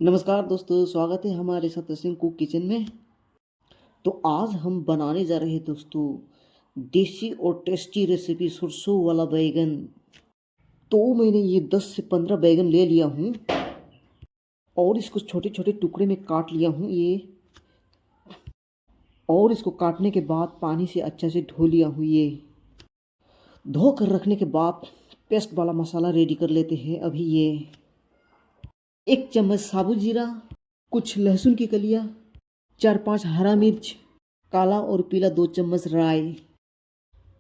नमस्कार दोस्तों, स्वागत है हमारे सत्य सिंह कुक किचन में। तो आज हम बनाने जा रहे हैं दोस्तों देसी और टेस्टी रेसिपी सरसों वाला बैगन। तो मैंने ये 10 से 15 बैगन ले लिया हूँ और इसको छोटे छोटे टुकड़े में काट लिया हूँ ये। और इसको काटने के बाद पानी से अच्छे से धो लिया हूँ ये। धो कर रखने के बाद पेस्ट वाला मसाला रेडी कर लेते हैं। अभी ये 1 चम्मच साबुत जीरा, कुछ लहसुन की कलियाँ, 4-5 हरा मिर्च, काला और पीला 2 चम्मच राई,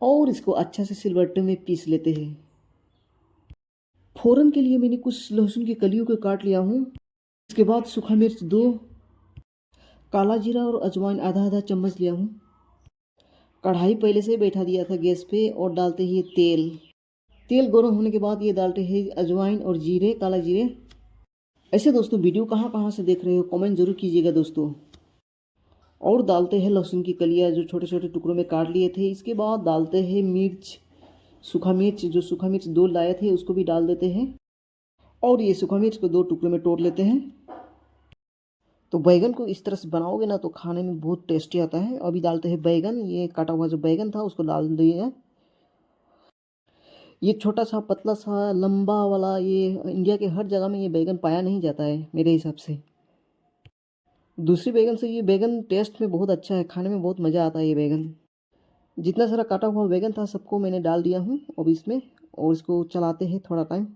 और इसको अच्छा से सिलबट्टे में पीस लेते हैं। फोरन के लिए मैंने कुछ लहसुन की कलियों को काट लिया हूँ। इसके बाद सूखा मिर्च 2, काला जीरा और अजवाइन आधा आधा चम्मच लिया हूँ। कढ़ाई पहले से बैठा दिया था गैस पे और डालते हैं तेल। तेल गर्म होने के बाद ये डालते हैं अजवाइन और जीरे, काला जीरे। ऐसे दोस्तों वीडियो कहाँ कहाँ से देख रहे हो कमेंट जरूर कीजिएगा दोस्तों। और डालते हैं लहसुन की कलियाँ जो छोटे छोटे टुकड़ों में काट लिए थे। इसके बाद डालते हैं मिर्च, सूखा मिर्च, जो सूखा मिर्च 2 लाए थे उसको भी डाल देते हैं। और ये सूखा मिर्च को 2 टुकड़ों में तोड़ लेते हैं। तो बैगन को इस तरह से बनाओगे ना तो खाने में बहुत टेस्टी आता है। अभी डालते हैं बैगन, ये काटा हुआ जो बैगन था उसको डाल दिए। ये छोटा सा पतला सा लंबा वाला, ये इंडिया के हर जगह में ये बैगन पाया नहीं जाता है मेरे हिसाब से। दूसरी बैगन से ये बैगन टेस्ट में बहुत अच्छा है, खाने में बहुत मज़ा आता है ये बैगन। जितना सारा काटा हुआ बैगन था सबको मैंने डाल दिया हूँ अब इसमें। और इसको चलाते हैं थोड़ा टाइम।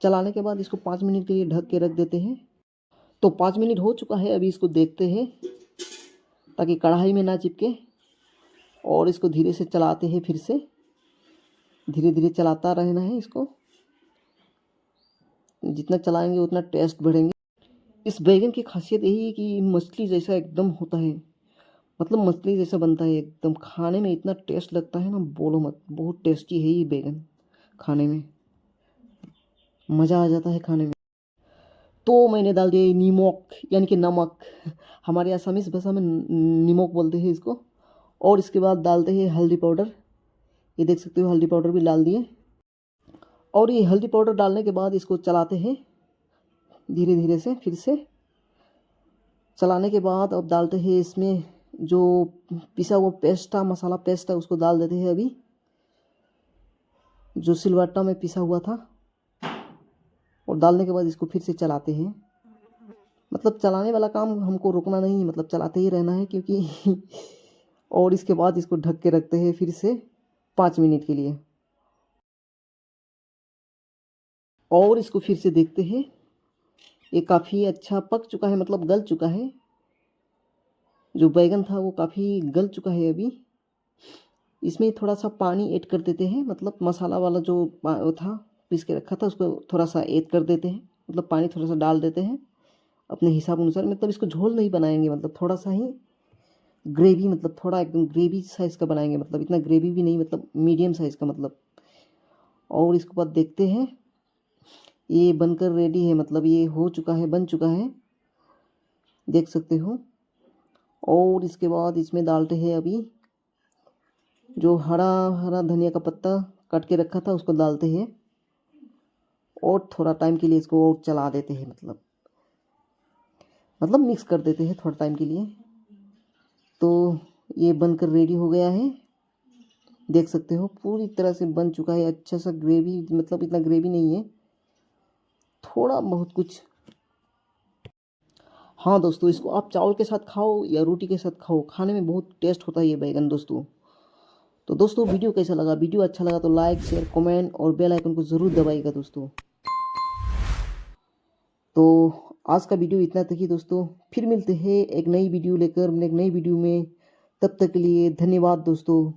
चलाने के बाद इसको 5 मिनट के लिए ढक के रख देते हैं। तो 5 मिनट हो चुका है। अभी इसको देखते हैं ताकि कढ़ाई में ना चिपके। और इसको धीरे से चलाते हैं, फिर से धीरे धीरे चलाता रहना है इसको। जितना चलाएंगे उतना टेस्ट बढ़ेंगे। इस बैगन की खासियत यही है कि मछली जैसा एकदम होता है, मतलब मछली जैसा बनता है एकदम। खाने में इतना टेस्ट लगता है ना, बोलो मत। बहुत टेस्टी है ये बैगन, खाने में मज़ा आ जाता है खाने में। तो मैंने डाल दिया नीमक, यानी कि नमक। हमारे असमीज भाषा में नीमक बोलते हैं इसको। और इसके बाद डालते हैं हल्दी पाउडर। ये देख सकते हो हल्दी पाउडर भी डाल दिए। और ये हल्दी पाउडर डालने के बाद इसको चलाते हैं धीरे धीरे से। फिर से चलाने के बाद अब डालते हैं इसमें जो पिसा हुआ पेस्ट था, मसाला पेस्ट था, उसको डाल देते हैं अभी, जो सिलवट्टा में पिसा हुआ था। और डालने के बाद इसको फिर से चलाते हैं। मतलब चलाने वाला काम हमको रुकना नहीं, मतलब चलाते ही रहना है क्योंकि और इसके बाद इसको ढक के रखते हैं फिर से 5 मिनट के लिए। और इसको फिर से देखते हैं। ये काफ़ी अच्छा पक चुका है, मतलब गल चुका है। जो बैगन था वो काफ़ी गल चुका है। अभी इसमें थोड़ा सा पानी ऐड कर देते हैं, मतलब मसाला वाला जो वो था पीस के रखा था उसको थोड़ा सा ऐड कर देते हैं। मतलब पानी थोड़ा सा डाल देते हैं अपने हिसाब अनुसार। मतलब इसको झोल नहीं बनाएंगे, मतलब थोड़ा सा ही ग्रेवी, मतलब थोड़ा एकदम ग्रेवी साइज़ का बनाएंगे। मतलब इतना ग्रेवी भी नहीं, मतलब मीडियम साइज़ का मतलब। और इसके बाद देखते हैं ये बनकर रेडी है, मतलब ये हो चुका है, बन चुका है, देख सकते हो। और इसके बाद इसमें डालते हैं अभी जो हरा हरा धनिया का पत्ता काट के रखा था उसको डालते हैं। और थोड़ा टाइम के लिए इसको और चला देते हैं, मतलब मिक्स कर देते हैं थोड़ा टाइम के लिए। तो ये बनकर रेडी हो गया है, देख सकते हो पूरी तरह से बन चुका है। अच्छा सा ग्रेवी, मतलब इतना ग्रेवी नहीं है, थोड़ा बहुत कुछ। हाँ दोस्तों, इसको आप चावल के साथ खाओ या रोटी के साथ खाओ, खाने में बहुत टेस्ट होता है ये बैगन दोस्तों। तो दोस्तों वीडियो कैसा लगा? वीडियो अच्छा लगा तो लाइक, शेयर, कमेंट और बेल आइकन को ज़रूर दबाइएगा दोस्तों। तो आज का वीडियो इतना तक ही दोस्तों। फिर मिलते हैं एक नई वीडियो लेकर, एक नई वीडियो में। तब तक के लिए धन्यवाद दोस्तों।